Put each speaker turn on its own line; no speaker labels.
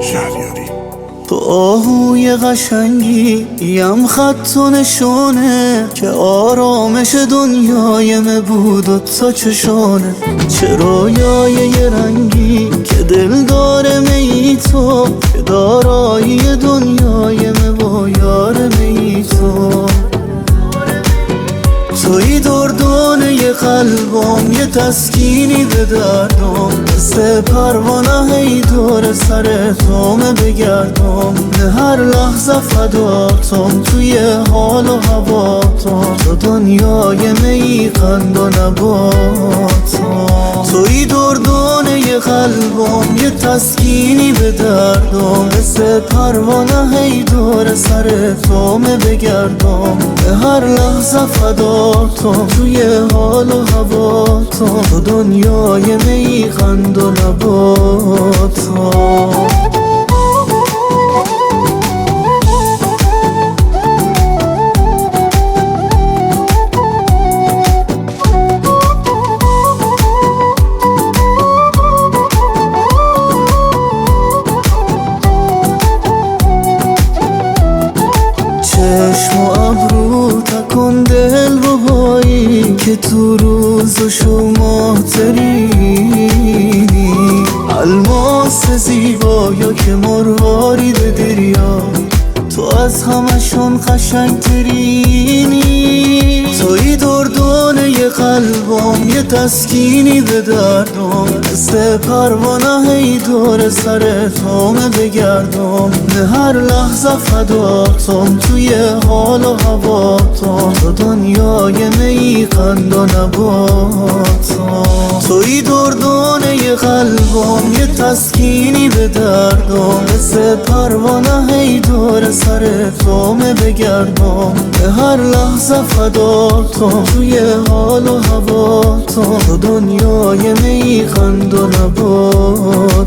شهریاری
تو آهوی قشنگیم، خط و نشونه که آرامش دنیایم بود و تا چشانه. چه رویای یه رنگی که دل داره می تو، که دارایی دنیایم و یار می تو. توی دردونه قلبم، یه تسکینی به دردم، مثل پروانه هی دور سر تومه بگردم. به هر لحظه فداتم، توی حال و هواتم، تو دنیای می قند و نباتم. توی دردونه قلبم، یه تسکینی به دردم، مثل پروانه هی دور سر تومه بگردم. به هر لحظه فداتم، توی حال و هواتم، تو دنیای می قند و نباتم. چشم و ابرو تکن دل ربایی، که تو روز و شما ترینی. الماس زیبایا که مروارید دریا، تو از همشون قشنگ ترینی. توی دردونه قلبم، یه تسکینی به دردم، مثل پروانه هی دور سر تومه بگردم. به هر لحظه فداتم، توی حال و هواتم، تو دنیای می قند و نباتم. توی دردونه قلبم، یه تسکینی به دردم، مثل پروانه هی دور سر تومه بگردم. به هر لحظه فداتم، توی حال و هواتم، تو دنیای می قند و نباتم.